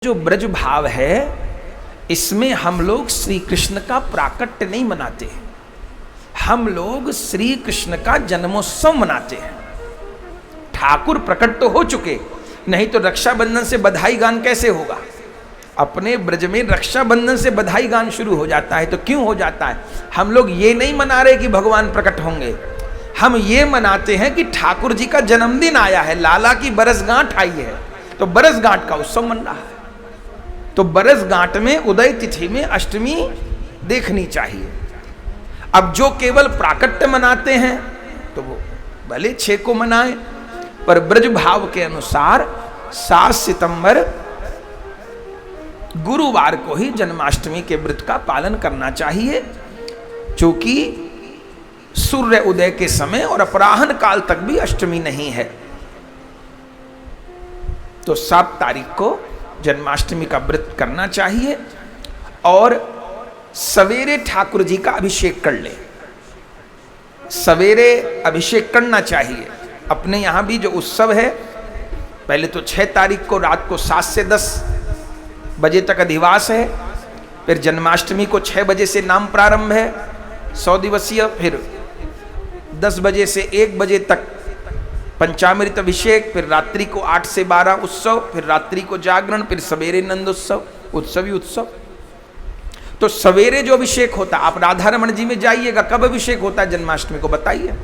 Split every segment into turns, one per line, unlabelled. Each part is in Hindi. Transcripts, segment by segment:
जो ब्रज भाव है इसमें हम लोग श्री कृष्ण का प्राकट्य नहीं मनाते हैं, हम लोग श्री कृष्ण का जन्मोत्सव मनाते हैं। ठाकुर प्रकट तो हो चुके, नहीं तो रक्षाबंधन से बधाई गान कैसे होगा। अपने ब्रज में रक्षाबंधन से बधाई गान शुरू हो जाता है, तो क्यों हो जाता है? हम लोग ये नहीं मना रहे कि भगवान प्रकट होंगे, हम ये मनाते हैं कि ठाकुर जी का जन्मदिन आया है, लाला की बरसगांठ आई है, तो बरसगांठ का उत्सव मन रहा है। तो बरसगांठ में उदय तिथि में अष्टमी देखनी चाहिए। अब जो केवल प्राकट्य मनाते हैं तो वो भले 6 को मनाएं, पर ब्रज भाव के अनुसार 7 सितंबर गुरुवार को ही जन्माष्टमी के व्रत का पालन करना चाहिए, क्योंकि सूर्य उदय के समय और अपराह्न काल तक भी अष्टमी नहीं है। तो 7 तारीख को जन्माष्टमी का व्रत करना चाहिए और सवेरे ठाकुर जी का अभिषेक कर ले। सवेरे अभिषेक करना चाहिए। अपने यहाँ भी जो उत्सव है, पहले तो 6 तारीख को रात को 7 से 10 बजे तक अधिवास है, फिर जन्माष्टमी को 6 बजे से नाम प्रारंभ है 100 दिवसीय, फिर 10 बजे से 1 बजे तक पंचामृत अभिषेक, फिर रात्रि को 8 से 12 उत्सव, फिर रात्रि को जागरण, फिर सवेरे नंद उत्सव, उत्सव ही उत्सव। तो सवेरे जो अभिषेक होता, आप राधा रमण जी में जाइएगा, कब अभिषेक होता है जन्माष्टमी को बताइए?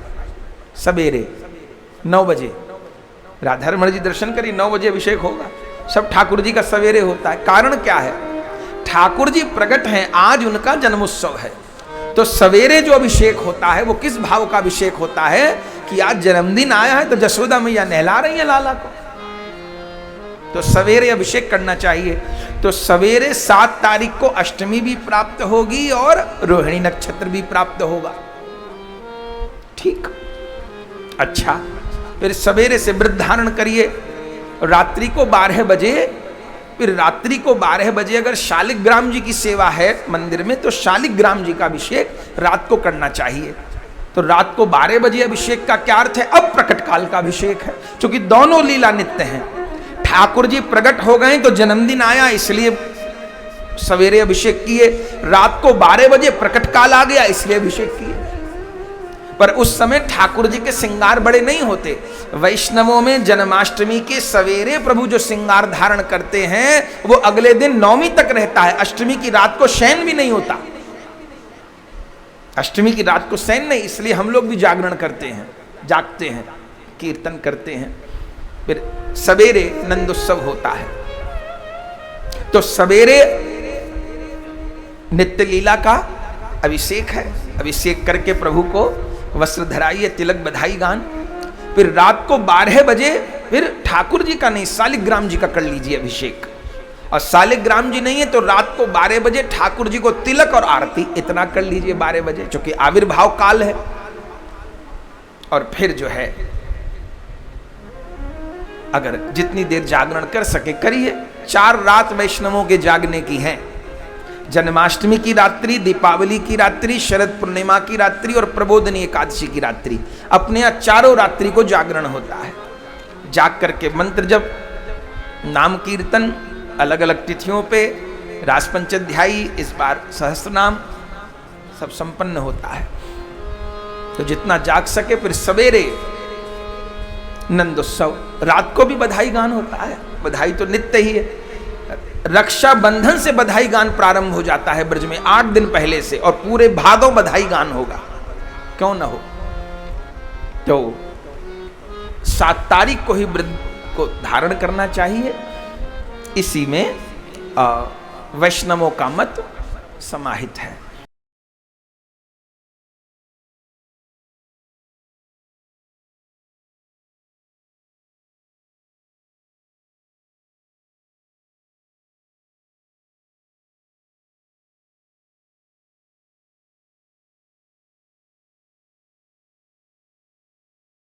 सवेरे 9 बजे राधा रमण जी दर्शन करिए, 9 बजे अभिषेक होगा। सब ठाकुर जी का सवेरे होता है। कारण क्या है? ठाकुर जी प्रकट हैं, आज उनका जन्मोत्सव है, तो सवेरे जो अभिषेक होता है वो किस भाव का अभिषेक होता है कि आज जन्मदिन आया है, तो जसोदा मैया नहला रही है लाला को, तो सवेरे अभिषेक करना चाहिए। तो सवेरे 7 तारीख को अष्टमी भी प्राप्त होगी और रोहिणी नक्षत्र भी प्राप्त होगा। ठीक, अच्छा, फिर सवेरे से व्रत धारण करिए। रात्रि को 12 बजे, फिर रात्रि को 12 बजे अगर शालिग्राम जी की सेवा है मंदिर में, तो शालिग्राम जी का अभिषेक रात को करना चाहिए। तो रात को 12 बजे अभिषेक का क्या अर्थ है? अब प्रकट काल का अभिषेक है, क्योंकि दोनों लीला नित्य हैं। ठाकुर जी प्रकट हो गए तो जन्मदिन आया, इसलिए सवेरे अभिषेक किए, रात को 12 बजे प्रकट काल आ गया, इसलिए अभिषेक किए। पर उस समय ठाकुर जी के श्रृंगार बड़े नहीं होते। वैष्णवों में जन्माष्टमी के सवेरे प्रभु जो श्रृंगार धारण करते हैं वो अगले दिन 9वीं तक रहता है। अष्टमी की रात को शयन भी नहीं होता, अष्टमी की रात को शयन नहीं, इसलिए हम लोग भी जागरण करते हैं, जागते हैं, कीर्तन करते हैं। फिर सवेरे नंदोत्सव होता है, तो सवेरे नित्य लीला का अभिषेक है। अभिषेक करके प्रभु को वस्त्र धराइए, तिलक बधाई गान। फिर रात को 12 बजे फिर ठाकुर जी का नहीं, शालिग्राम जी का कर लीजिए अभिषेक। और शालिग्राम जी नहीं है तो रात को 12 बजे ठाकुर जी को तिलक और आरती इतना कर लीजिए 12 बजे, क्योंकि आविर्भाव काल है। और फिर जो है अगर जितनी देर जागरण कर सके करिए। 4 रात वैष्णवों के जागने की हैं, जन्माष्टमी की रात्रि, दीपावली की रात्रि, शरद पूर्णिमा की रात्रि और प्रबोधनी एकादशी की रात्रि। अपने यहाँ 4 रात्रि को जागरण होता है। जाग करके मंत्र जप, नाम कीर्तन, अलग अलग तिथियों पे रास पंचाध्यायी, इस बार सहस्त्र नाम, सब संपन्न होता है। तो जितना जाग सके। फिर सवेरे नंदोत्सव, रात को भी बधाई गान होता है। बधाई तो नित्य ही है। रक्षाबंधन से बधाई गान प्रारंभ हो जाता है ब्रज में 8 दिन पहले से, और पूरे भादों बधाई गान होगा, क्यों ना हो। तो 7 तारीख को ही व्रत को धारण करना चाहिए। इसी में वैष्णवों का मत समाहित है।